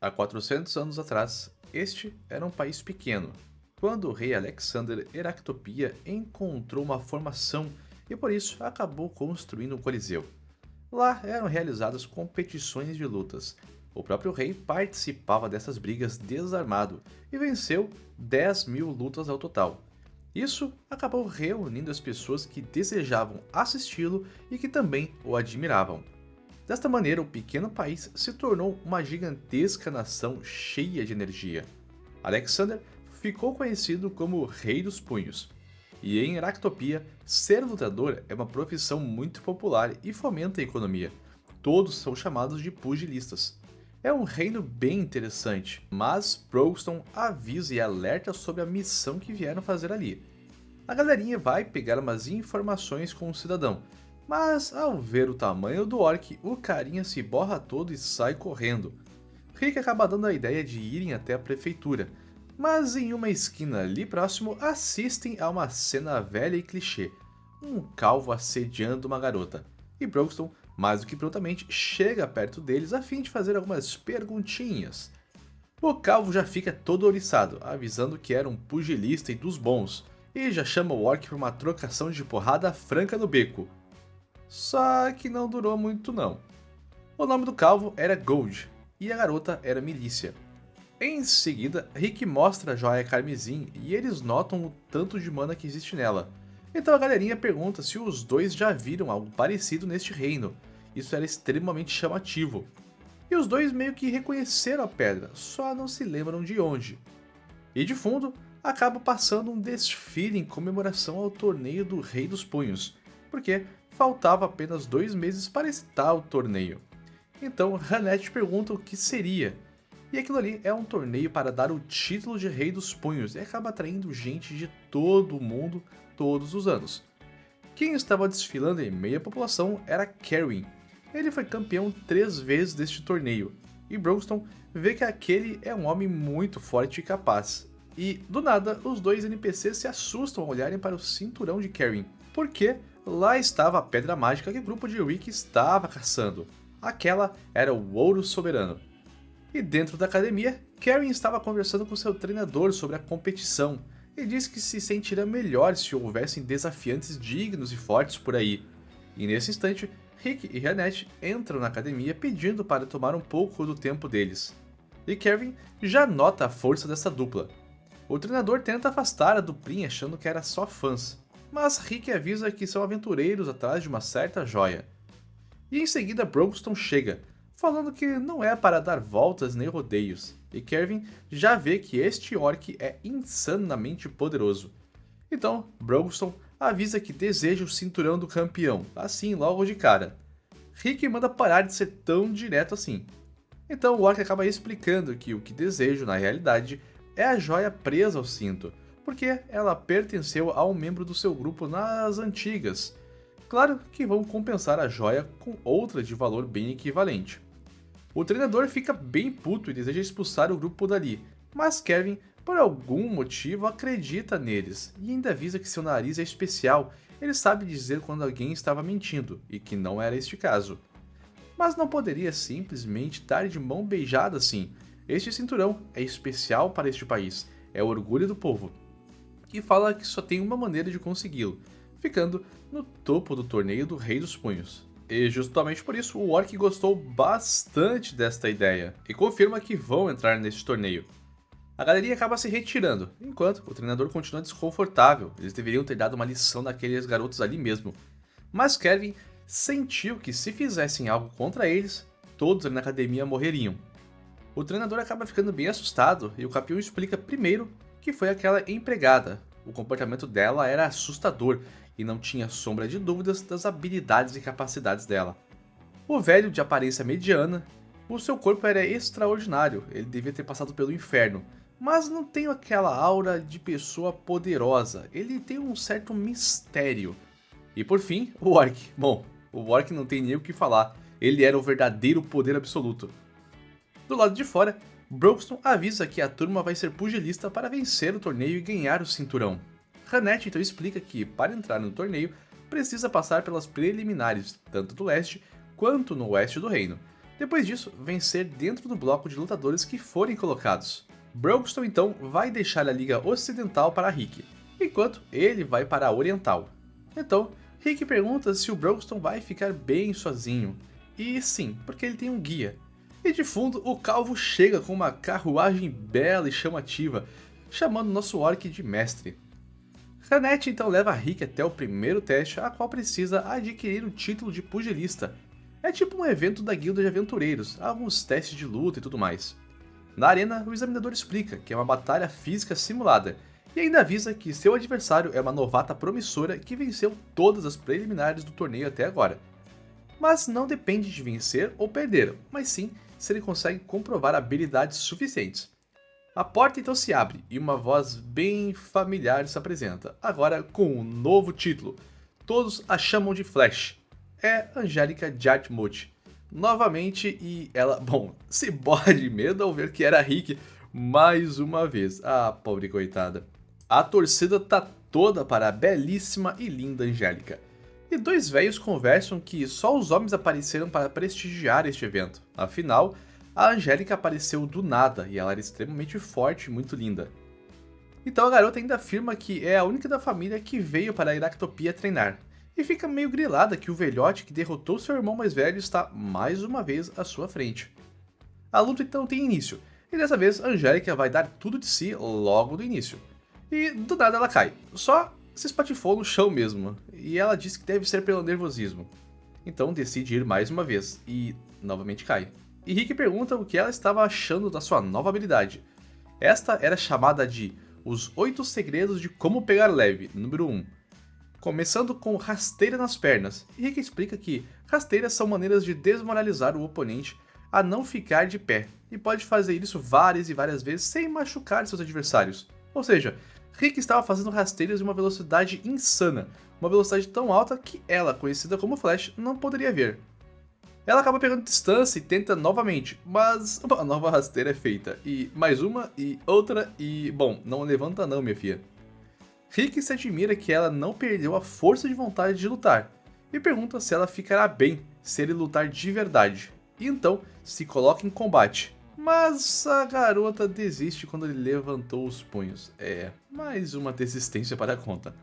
Há 400 anos atrás, este era um país pequeno, quando o rei Alexander Heractopia encontrou uma formação e por isso acabou construindo o Coliseu. Lá eram realizadas competições de lutas. O próprio rei participava dessas brigas desarmado e venceu 10.000 lutas ao total. Isso acabou reunindo as pessoas que desejavam assisti-lo e que também o admiravam. Desta maneira, o pequeno país se tornou uma gigantesca nação cheia de energia. Alexander ficou conhecido como Rei dos Punhos. E em Heractopia, ser lutador é uma profissão muito popular e fomenta a economia. Todos são chamados de pugilistas. É um reino bem interessante, mas Brogstone avisa e alerta sobre a missão que vieram fazer ali. A galerinha vai pegar umas informações com o cidadão, mas ao ver o tamanho do orc, o carinha se borra todo e sai correndo. Rick acaba dando a ideia de irem até a prefeitura, mas em uma esquina ali próximo assistem a uma cena velha e clichê, um calvo assediando uma garota, e Brogstone, mais do que prontamente, chega perto deles a fim de fazer algumas perguntinhas. O calvo já fica todo ouriçado, avisando que era um pugilista e dos bons, e já chama o orc para uma trocação de porrada franca no beco. Só que não durou muito não. O nome do calvo era Gold, e a garota era Milícia. Em seguida, Rick mostra a joia carmesim e eles notam o tanto de mana que existe nela. Então a galerinha pergunta se os dois já viram algo parecido neste reino. Isso era extremamente chamativo. E os dois meio que reconheceram a pedra, só não se lembram de onde. E de fundo, acaba passando um desfile em comemoração ao torneio do Rei dos Punhos, porque faltava apenas 2 meses para esse tal torneio. Então Hanete pergunta o que seria, e aquilo ali é um torneio para dar o título de Rei dos Punhos e acaba atraindo gente de todo o mundo todos os anos. Quem estava desfilando em meio à população era Kerwin. Ele foi campeão 3 vezes deste torneio, e Brogstone vê que aquele é um homem muito forte e capaz. E, do nada, os dois NPCs se assustam ao olharem para o cinturão de Kerwin, porque lá estava a pedra mágica que o grupo de Rick estava caçando. Aquela era o Ouro Soberano. E dentro da academia, Karen estava conversando com seu treinador sobre a competição e disse que se sentiria melhor se houvessem desafiantes dignos e fortes por aí. E nesse instante, Rick e Hanette entram na academia pedindo para tomar um pouco do tempo deles. E Kevin já nota a força dessa dupla. O treinador tenta afastar a duplinha achando que era só fãs, mas Rick avisa que são aventureiros atrás de uma certa joia. E em seguida Brogstone chega, falando que não é para dar voltas nem rodeios, e Kervin já vê que este orc é insanamente poderoso. Então, Brogstone avisa que deseja o cinturão do campeão, assim logo de cara. Rick manda parar de ser tão direto assim. Então o orc acaba explicando que o que deseja na realidade é a joia presa ao cinto, porque ela pertenceu a um membro do seu grupo nas antigas. Claro que vão compensar a joia com outra de valor bem equivalente. O treinador fica bem puto e deseja expulsar o grupo dali, mas Kevin, por algum motivo, acredita neles e ainda avisa que seu nariz é especial, ele sabe dizer quando alguém estava mentindo, e que não era este caso. Mas não poderia simplesmente dar de mão beijada assim. Este cinturão é especial para este país, é o orgulho do povo. E fala que só tem uma maneira de consegui-lo, ficando no topo do torneio do Rei dos Punhos. E justamente por isso o Orc gostou bastante desta ideia, e confirma que vão entrar neste torneio. A galeria acaba se retirando, enquanto o treinador continua desconfortável, eles deveriam ter dado uma lição naqueles garotos ali mesmo. Mas Kevin sentiu que se fizessem algo contra eles, todos ali na academia morreriam. O treinador acaba ficando bem assustado e o campeão explica primeiro que foi aquela empregada. O comportamento dela era assustador e não tinha sombra de dúvidas das habilidades e capacidades dela. O velho, de aparência mediana, o seu corpo era extraordinário, ele devia ter passado pelo inferno, mas não tem aquela aura de pessoa poderosa, ele tem um certo mistério. E por fim, o Orc. Bom, o Orc não tem nem o que falar, ele era o verdadeiro poder absoluto. Do lado de fora, Brogstone avisa que a turma vai ser pugilista para vencer o torneio e ganhar o cinturão. Hanette então explica que, para entrar no torneio, precisa passar pelas preliminares, tanto do leste quanto no oeste do reino. Depois disso, vencer dentro do bloco de lutadores que forem colocados. Broxton então vai deixar a Liga Ocidental para Rick, enquanto ele vai para a Oriental. Então, Rick pergunta se o Broxton vai ficar bem sozinho. E sim, porque ele tem um guia. E de fundo, o Calvo chega com uma carruagem bela e chamativa, chamando nosso orc de mestre. Hanete então leva Rick até o primeiro teste, a qual precisa adquirir o título de pugilista. É tipo um evento da guilda de aventureiros, alguns testes de luta e tudo mais. Na arena, o examinador explica que é uma batalha física simulada, e ainda avisa que seu adversário é uma novata promissora que venceu todas as preliminares do torneio até agora. Mas não depende de vencer ou perder, mas sim se ele consegue comprovar habilidades suficientes. A porta então se abre e uma voz bem familiar se apresenta, agora com um novo título. Todos a chamam de Flash. É Angélica Jartmouth. Novamente, e ela, bom, se borra de medo ao ver que era Rick mais uma vez. Ah, pobre coitada. A torcida tá toda para a belíssima e linda Angélica. E dois velhos conversam que só os homens apareceram para prestigiar este evento. Afinal, a Angélica apareceu do nada e ela era extremamente forte e muito linda. Então a garota ainda afirma que é a única da família que veio para a Iractopia treinar. E fica meio grilada que o velhote que derrotou seu irmão mais velho está mais uma vez à sua frente. A luta então tem início, e dessa vez a Angélica vai dar tudo de si logo do início. E do nada ela cai, só se espatifou no chão mesmo, e ela diz que deve ser pelo nervosismo. Então decide ir mais uma vez, e novamente cai. E Rick pergunta o que ela estava achando da sua nova habilidade. Esta era chamada de Os 8 Segredos de Como Pegar Leve, número 1. Começando com rasteira nas pernas, e Rick explica que rasteiras são maneiras de desmoralizar o oponente a não ficar de pé, e pode fazer isso várias e várias vezes sem machucar seus adversários. Ou seja, Rick estava fazendo rasteiras em uma velocidade insana, uma velocidade tão alta que ela, conhecida como Flash, não poderia ver. Ela acaba pegando distância e tenta novamente, mas uma nova rasteira é feita, e mais uma, e outra, e bom, não levanta não, minha filha. Rick se admira que ela não perdeu a força de vontade de lutar, e pergunta se ela ficará bem se ele lutar de verdade, e então se coloca em combate. Mas a garota desiste quando ele levantou os punhos. É, mais uma desistência para a conta.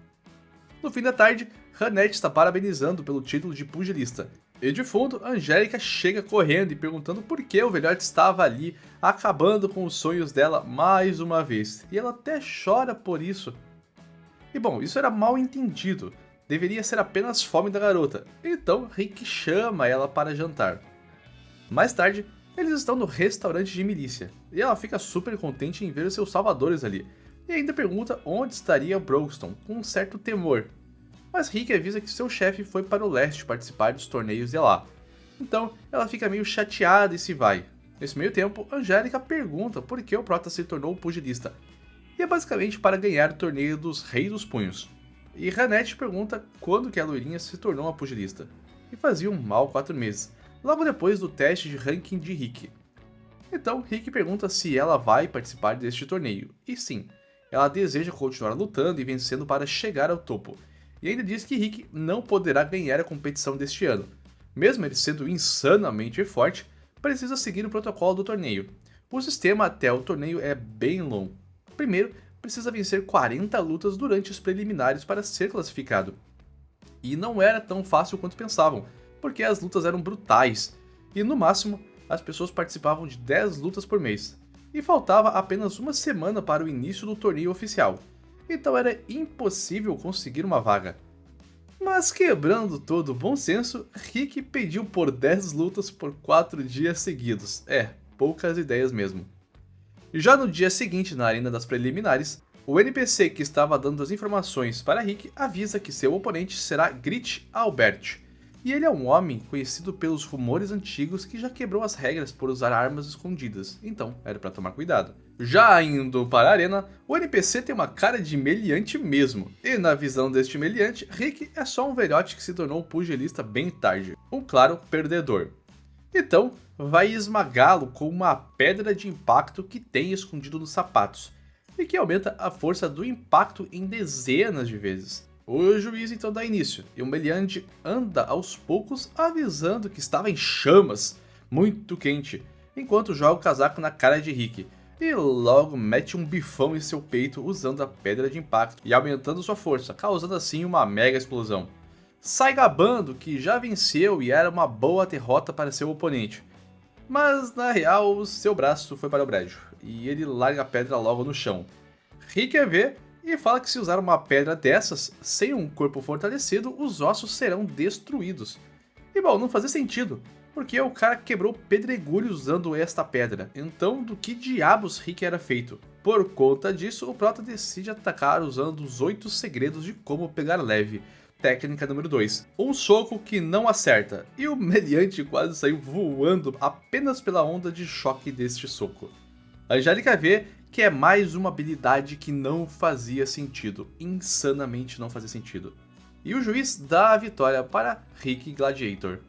No fim da tarde, Hanete está parabenizando pelo título de pugilista. E de fundo, Angélica chega correndo e perguntando por que o velhote estava ali, acabando com os sonhos dela mais uma vez. E ela até chora por isso. E bom, isso era mal entendido. Deveria ser apenas fome da garota. Então, Rick chama ela para jantar. Mais tarde, eles estão no restaurante de milícia. E ela fica super contente em ver os seus salvadores ali. E ainda pergunta onde estaria Broxton, com um certo temor. Mas Rick avisa que seu chefe foi para o leste participar dos torneios de lá. Então, ela fica meio chateada e se vai. Nesse meio tempo, Angélica pergunta por que o Prota se tornou pugilista. E é basicamente para ganhar o torneio dos Reis dos Punhos. E Hanete pergunta quando que a loirinha se tornou uma pugilista. E fazia um mal 4 meses, logo depois do teste de ranking de Rick. Então, Rick pergunta se ela vai participar deste torneio. E sim, ela deseja continuar lutando e vencendo para chegar ao topo. E ainda diz que Rick não poderá ganhar a competição deste ano. Mesmo ele sendo insanamente forte, precisa seguir o protocolo do torneio. O sistema até o torneio é bem longo. Primeiro, precisa vencer 40 lutas durante os preliminares para ser classificado. E não era tão fácil quanto pensavam, porque as lutas eram brutais, e no máximo, as pessoas participavam de 10 lutas por mês. E faltava apenas uma semana para o início do torneio oficial. Então era impossível conseguir uma vaga. Mas quebrando todo o bom senso, Rick pediu por 10 lutas por 4 dias seguidos. É, poucas ideias mesmo. Já no dia seguinte, na arena das preliminares, o NPC que estava dando as informações para Rick avisa que seu oponente será Grit Albert. E ele é um homem conhecido pelos rumores antigos que já quebrou as regras por usar armas escondidas, então era para tomar cuidado. Já indo para a arena, o NPC tem uma cara de meliante mesmo, e na visão deste meliante, Rick é só um velhote que se tornou pugilista bem tarde, um claro perdedor. Então, vai esmagá-lo com uma pedra de impacto que tem escondido nos sapatos, e que aumenta a força do impacto em dezenas de vezes. O juiz então dá início, e o meliante anda aos poucos avisando que estava em chamas, muito quente, enquanto joga o casaco na cara de Rick, e logo mete um bifão em seu peito usando a pedra de impacto e aumentando sua força, causando assim uma mega explosão. Sai gabando que já venceu e era uma boa derrota para seu oponente, mas na real seu braço foi para o brejo, e ele larga a pedra logo no chão. Rick vê e fala que se usar uma pedra dessas, sem um corpo fortalecido, os ossos serão destruídos. E bom, não fazia sentido, porque o cara quebrou pedregulho usando esta pedra. Então, do que diabos Rick era feito? Por conta disso, o Prota decide atacar usando os 8 segredos de como pegar leve. Técnica número 2. Um soco que não acerta, e o meliante quase saiu voando apenas pela onda de choque deste soco. A Angélica vê que é mais uma habilidade que não fazia sentido, insanamente não fazia sentido. E o juiz dá a vitória para Rick Gladiator.